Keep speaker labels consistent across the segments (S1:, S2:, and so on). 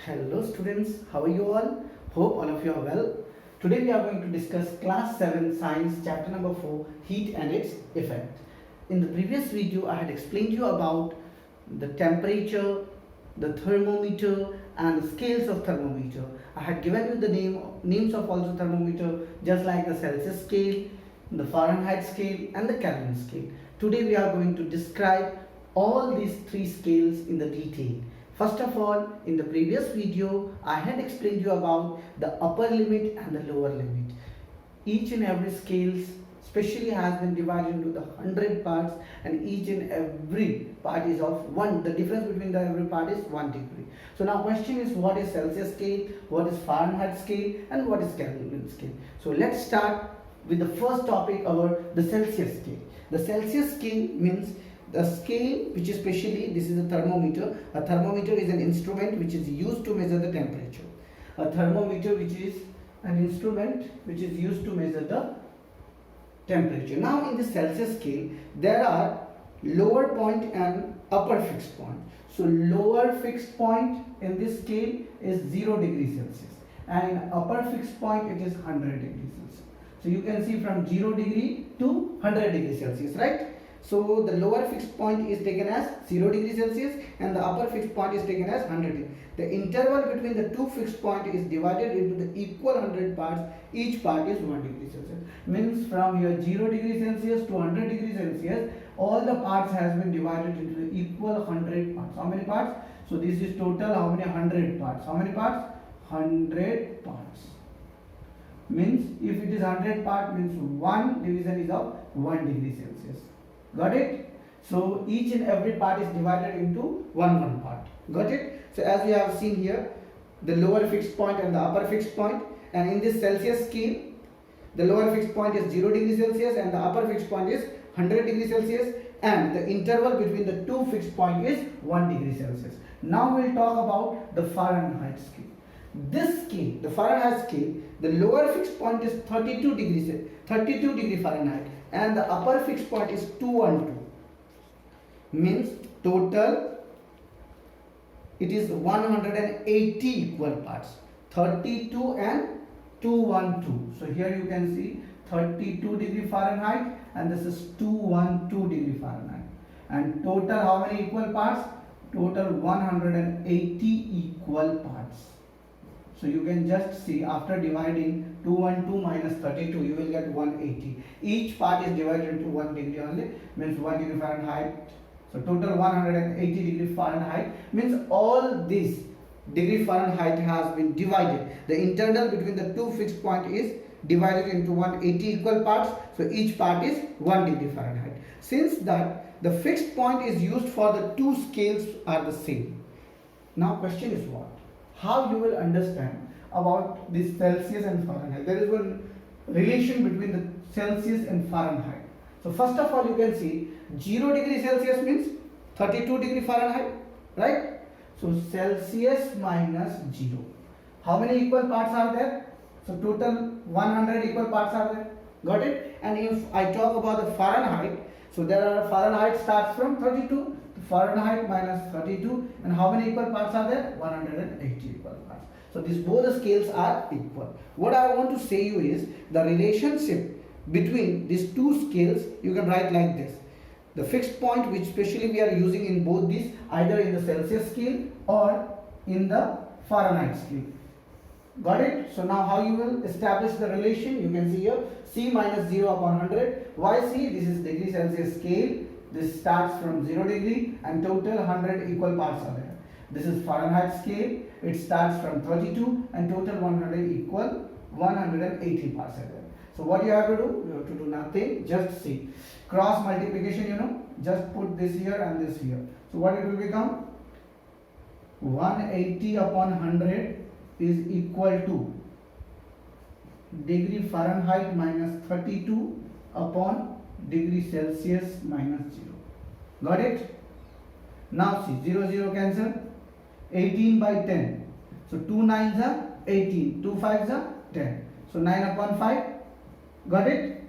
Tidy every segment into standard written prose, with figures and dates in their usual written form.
S1: Hello students, how are you all? Hope all of you are well. Today we are going to discuss class 7 science chapter number 4 heat and its effect. In the previous video I had explained you about the temperature, the thermometer and the scales of thermometer. I had given you the names of also thermometer just like the Celsius scale, the Fahrenheit scale and the Kelvin scale. Today we are going to describe all these three scales in the detail. First of all, in the previous video, I had explained you about the upper limit and the lower limit. Each and every scales specially has been divided into the 100 parts, and each and every part is of 1. The difference between the every part is 1 degree. So now question is, what is Celsius scale, what is Fahrenheit scale and what is Kelvin scale. So let's start with the first topic, the Celsius scale. The Celsius scale means the scale which is specially, this is a thermometer. A thermometer is an instrument which is used to measure the temperature. A thermometer which is an instrument which is used to measure the temperature. Now in the Celsius scale there are lower point and upper fixed point. So lower fixed point in this scale is 0 degrees Celsius and in upper fixed point it is 100 degrees Celsius. So you can see from 0 degree to 100 degrees Celsius, right? So the lower fixed point is taken as 0 degrees Celsius and the upper fixed point is taken as 100 degrees. The interval between the two fixed points is divided into the equal 100 parts. Each part is 1 degree Celsius. Means from your 0 degree Celsius to 100 degrees Celsius, all the parts has been divided into the equal 100 parts. How many parts? So this is total how many 100 parts. How many parts? 100 parts. Means if it is 100 part means 1 division is of 1 degree Celsius. Got it? So each and every part is divided into one part. Got it? So as we have seen here, the lower fixed point and the upper fixed point, and in this Celsius scale, the lower fixed point is 0 degrees Celsius and the upper fixed point is 100 degrees Celsius, and the interval between the two fixed point is 1 degree Celsius. Now we will talk about the Fahrenheit scale. This scale, the Fahrenheit scale, the lower fixed point is 32 degree Fahrenheit and the upper fixed point is 212. Means total it is 180 equal parts, 32 and 212. So here you can see 32 degree Fahrenheit and this is 212 degree Fahrenheit, and total how many equal parts? Total 180 equal parts. So you can just see after dividing 212 minus 32 you will get 180. Each part is divided into 1 degree only, means 1 degree Fahrenheit. So total 180 degree Fahrenheit means all this degree Fahrenheit has been divided. The interval between the two fixed point is divided into 180 equal parts. So each part is 1 degree Fahrenheit. Since that the fixed point is used for the two scales are the same. Now question is what? How you will understand about this Celsius and Fahrenheit. There is one relation between the Celsius and Fahrenheit. So first of all you can see 0 degree Celsius means 32 degree Fahrenheit, right? So Celsius minus 0. How many equal parts are there? So total 100 equal parts are there. Got it? And if I talk about the Fahrenheit, so there are Fahrenheit starts from 32. Fahrenheit minus 32, and how many equal parts are there? 180 equal parts. So these both the scales are equal. What I want to say you is the relationship between these two scales you can write like this. The fixed point which specially we are using in both these, either in the Celsius scale or in the Fahrenheit scale. Got it? So now how you will establish the relation? You can see here C minus 0 upon 100. Why C? This is degree Celsius scale. This starts from 0 degree and total 100 equal parts are there. This is Fahrenheit scale. It starts from 32 and total 100 equal 180 parts are there. So what you have to do? You have to do nothing. Just see. Cross multiplication, just put this here and this here. So what it will become? 180 upon 100 is equal to degree Fahrenheit minus 32 upon degree Celsius minus 0. Got it? Now see, 0 0 cancel. 18 by 10. So 2 9s are 18, 2 5s are 10. So 9 upon 5. Got it?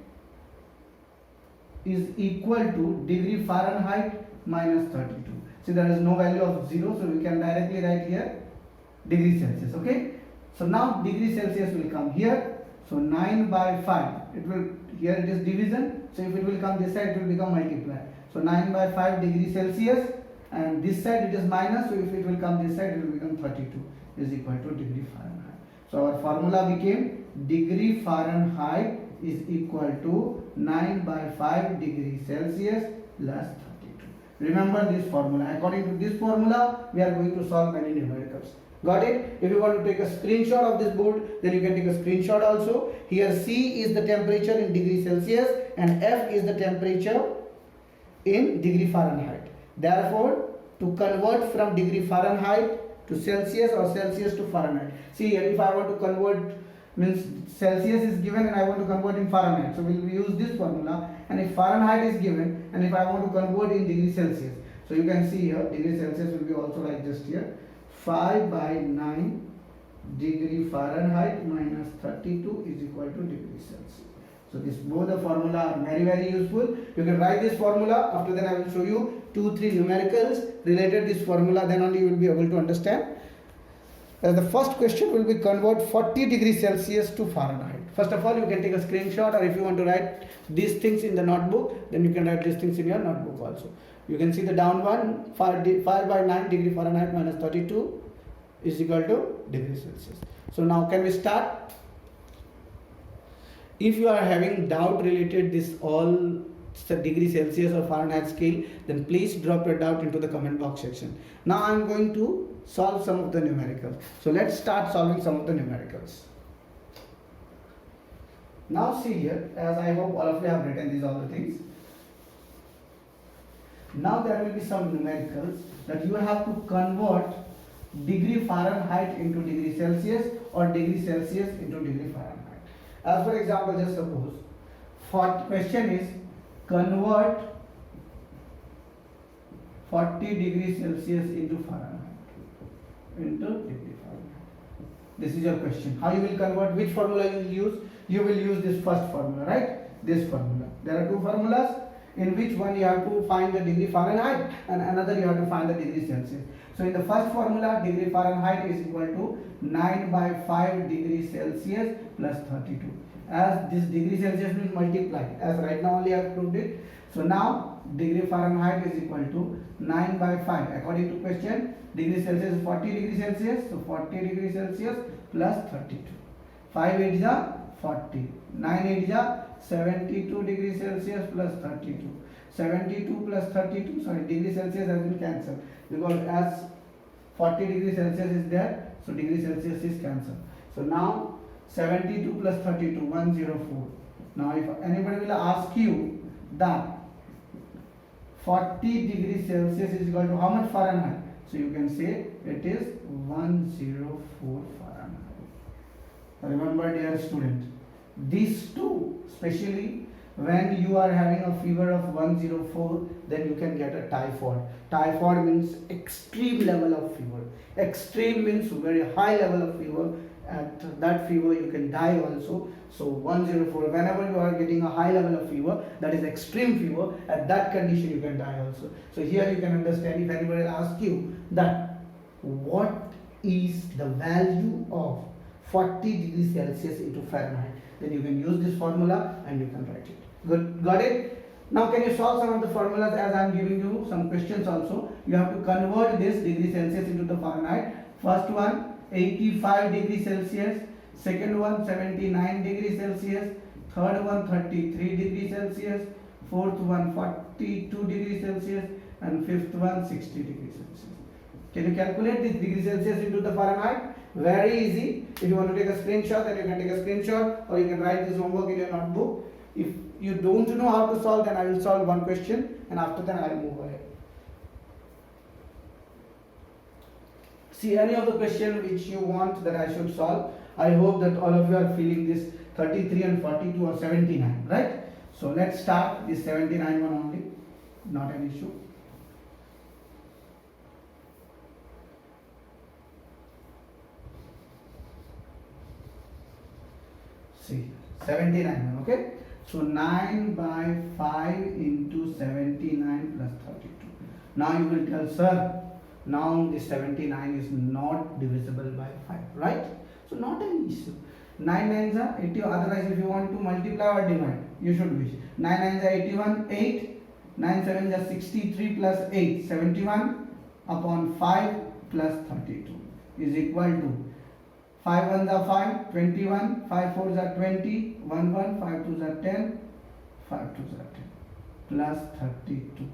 S1: Is equal to degree Fahrenheit minus 32. See, there is no value of 0, so we can directly write here degree Celsius. Okay, so now degree Celsius will come here. So 9 by 5, it will, here it is division, so if it will come this side, it will become multiply. So 9 by 5 degree Celsius, and this side it is minus, so if it will come this side, it will become 32 is equal to degree Fahrenheit. So our formula became degree Fahrenheit is equal to 9 by 5 degree Celsius plus 32. Remember this formula. According to this formula, we are going to solve many numericals. Got it? If you want to take a screenshot of this board, then you can take a screenshot also. Here C is the temperature in degree Celsius and F is the temperature in degree Fahrenheit. Therefore, to convert from degree Fahrenheit to Celsius or Celsius to Fahrenheit. See here, if I want to convert, means Celsius is given and I want to convert in Fahrenheit. So we will use this formula, and if Fahrenheit is given and if I want to convert in degree Celsius. So you can see here, degree Celsius will be also like just here. 5 by 9 degree Fahrenheit minus 32 is equal to degree Celsius. So this both the formula are very useful. You can write this formula. After that I will show you 2-3 numericals related this formula. Then only you will be able to understand. The first question will be convert 40 degrees Celsius to Fahrenheit. First of all, you can take a screenshot, or if you want to write these things in the notebook, then you can write these things in your notebook also. You can see the down one, 5 by 9 degree Fahrenheit minus 32 is equal to degree Celsius. So now can we start? If you are having doubt related this all degree Celsius or Fahrenheit scale, then please drop your doubt into the comment box section. Now I am going to solve some of the numericals. So let's start solving some of the numericals. Now see here, as I hope all of you have written these all the things. Now there will be some numericals that you have to convert degree Fahrenheit into degree Celsius or degree Celsius into degree Fahrenheit. As for example, just suppose question is convert 40 degrees Celsius into Fahrenheit. Into degree Fahrenheit. This is your question. How you will convert? Which formula you will use? You will use this first formula, right? This formula. There are two formulas, in which one you have to find the degree Fahrenheit and another you have to find the degree Celsius. So in the first formula, degree Fahrenheit is equal to 9 by 5 degrees Celsius plus 32. As this degree Celsius will multiply, as right now only I have proved it. So now degree Fahrenheit is equal to 9 by 5. According to question, degree Celsius is 40 degrees Celsius. So 40 degrees Celsius plus 32. 5 8 is 40. 9 8 is 72 degrees Celsius plus 32. 72 plus 32, sorry, degree Celsius has been cancelled because as 40 degrees Celsius is there, so degree Celsius is cancelled. So now 72 plus 32, 104. Now if anybody will ask you that 40 degrees Celsius is equal to how much Fahrenheit? So you can say it is 104 Fahrenheit. Remember, dear student, these two, especially when you are having a fever of 104, then you can get a typhoid. Typhoid means extreme level of fever. Extreme means very high level of fever. At that fever you can die also. So 104, whenever you are getting a high level of fever, that is extreme fever, at that condition you can die also. So here you can understand, if anybody asks you that what is the value of 40 degrees Celsius into Fahrenheit, then you can use this formula and you can write it. Good, got it? Now can you solve some of the formulas as I am giving you some questions also. You have to convert this degree Celsius into the Fahrenheit. First one 85 degrees Celsius, second one 79 degrees Celsius, third one 33 degrees Celsius, fourth one 42 degrees Celsius, and fifth one 60 degrees Celsius. Can you calculate this degree Celsius into the Fahrenheit? Very easy. If you want to take a screenshot, then you can take a screenshot, or you can write this homework in your notebook. If you don't know how to solve, then I will solve one question, and after that I will move ahead. See any of the question which you want that I should solve. I hope that all of you are feeling this 33 and 42 or 79, right? So let's start this 79 one only, not an issue. See, 79 one, okay? So 9 by 5 into 79 plus 32. Now you will tell, sir, Now this 79 is not divisible by 5, right? So not an issue. 9 nines are 80. Otherwise, if you want to multiply or divide, you should wish. 9 nines are 81, 8. 9 sevens are 63 plus 8, 71 upon 5 plus 32 is equal to 5 ones are 5, 21, 5 fours are 20, 1 1, 5 twos are 10, 5 twos are 10 plus 32.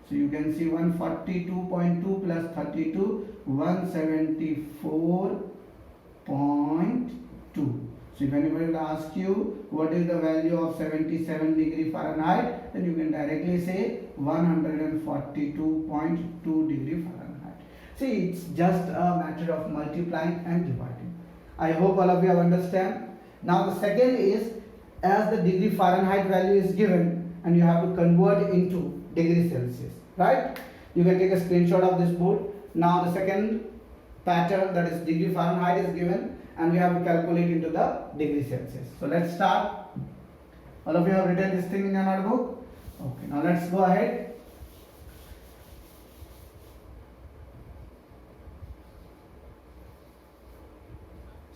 S1: So you can see 142.2 plus 32, 174.2. So if anybody will ask you what is the value of 77 degree Fahrenheit, then you can directly say 142.2 degree Fahrenheit. See, it's just a matter of multiplying and dividing. I hope all of you have understand. Now the second is, as the degree Fahrenheit value is given and you have to convert into degree Celsius, right? You can take a screenshot of this board. Now the second pattern, that is degree Fahrenheit, is given and we have to calculate into the degree Celsius. So let's start. All of you have written this thing in your notebook. Okay, now let's go ahead.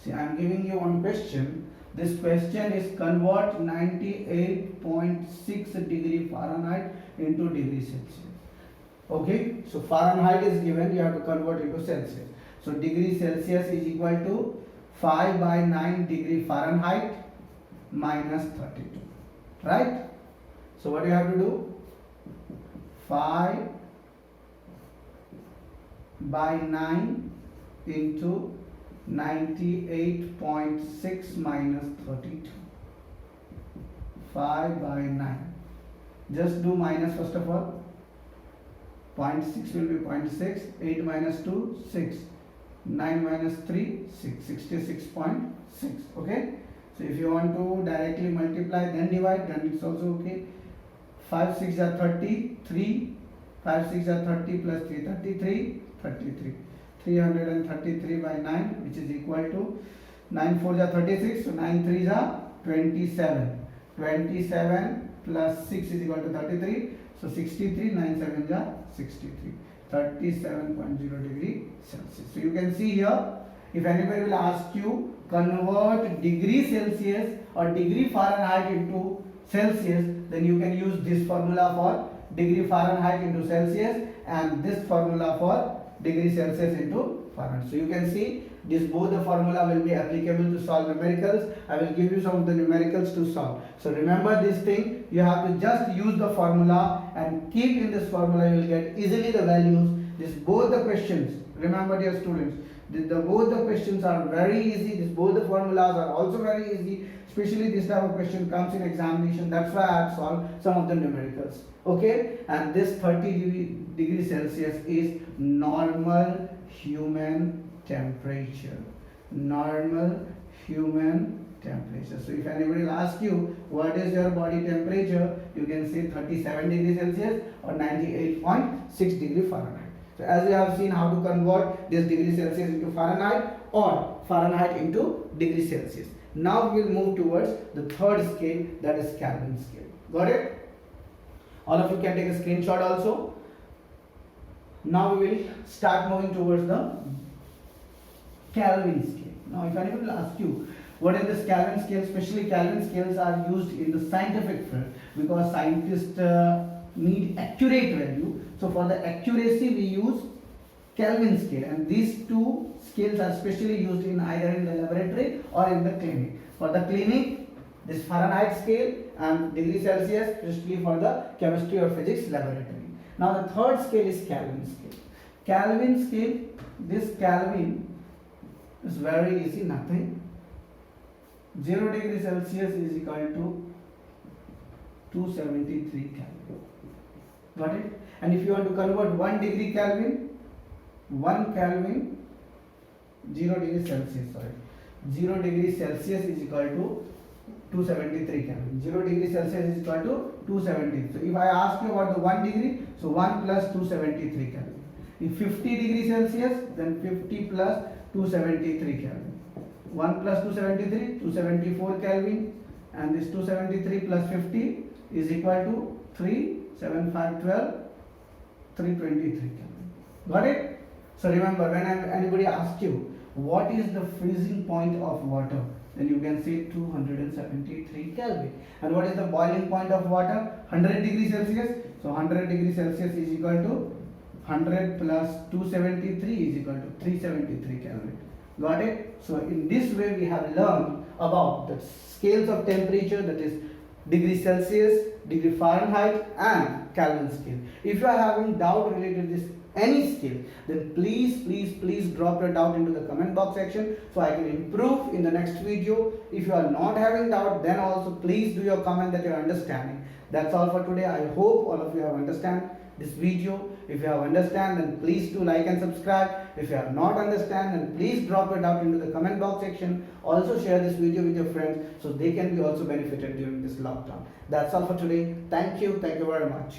S1: See, I am giving you one question. This question is convert 98.6 degree Fahrenheit into degree Celsius. Okay, so Fahrenheit is given, you have to convert into Celsius. So degree Celsius is equal to 5 by 9 degree Fahrenheit minus 32, right? So what you have to do? 5 by 9 into 98.6 minus 32. 5 by 9. Just do minus first of all. 0.6 will be 0.6. 8 minus 2, 6. 9 minus 3, 6. 66.6. Okay. So if you want to directly multiply then divide, then it's also okay. 5 6 are 30. 3. 5 6 are 30 plus 3. 33. 33. 333 by 9, which is equal to 9 4s are 36. So 9 3s are 27. 27 plus 6 is equal to 33. So 63. 9 7s are 63. 37.0 degree Celsius. So you can see here, if anybody will ask you convert degree Celsius or degree Fahrenheit into Celsius, then you can use this formula for degree Fahrenheit into Celsius and this formula for degree Celsius into Fahrenheit. So you can see this, both the formula will be applicable to solve numericals. I will give you some of the numericals to solve. So remember this thing, you have to just use the formula and keep in this formula, you will get easily the values. This both the questions, remember dear students, both the questions are very easy. Both the formulas are also very easy. Especially this type of question comes in examination. That's why I have solved some of the numericals. Okay, and this 30 degree Celsius is normal human temperature. Normal human temperature. So if anybody will ask you what is your body temperature, you can say 37 degrees Celsius or 98.6 degree Fahrenheit. So as we have seen how to convert this degree Celsius into Fahrenheit or Fahrenheit into degree Celsius. Now we will move towards the third scale, that is Kelvin scale. Got it? All of you can take a screenshot also. Now we will start moving towards the Kelvin scale. Now if anyone will ask you what is this Kelvin scale, especially Kelvin scales are used in the scientific field because scientists need accurate value. So for the accuracy we use Kelvin scale, and these two scales are specially used in either in the laboratory or in the clinic. For the clinic, this Fahrenheit scale and degree Celsius, especially for the chemistry or physics laboratory. Now the third scale is Kelvin scale. Kelvin scale, this Kelvin is very easy, nothing. 0 degree Celsius is equal to 273 Kelvin. Got it? And if you want to convert 1 degree Kelvin, 1 Kelvin, 0 degree Celsius, 0 degree Celsius is equal to 273 Kelvin. 0 degree Celsius is equal to 273. So if I ask you about the 1 degree, so 1 plus 273 Kelvin. If 50 degree Celsius, then 50 plus 273 Kelvin. 1 plus 273, 274 Kelvin, and this 273 plus 50 is equal to 3, 7, 5, 12, 323 Kelvin. Got it? So remember, when anybody asks you what is the freezing point of water, then you can say 273 Kelvin. And what is the boiling point of water? 100 degrees Celsius. So 100 degrees Celsius is equal to 100 plus 273 is equal to 373 Kelvin. Got it? So in this way we have learned about the scales of temperature, that is degree Celsius, degree Fahrenheit and Kelvin scale. If you are having doubt related to this any scale, then please drop your doubt into the comment box section so I can improve in the next video. If you are not having doubt, then also please do your comment that you are understanding. That's all for today. I hope all of you have understand this video. If you have understand, then please do like and subscribe. If you have not understand, then please drop your doubt into the comment box section. Also share this video with your friends so they can be also benefited during this lockdown. That's all for today. Thank you very much.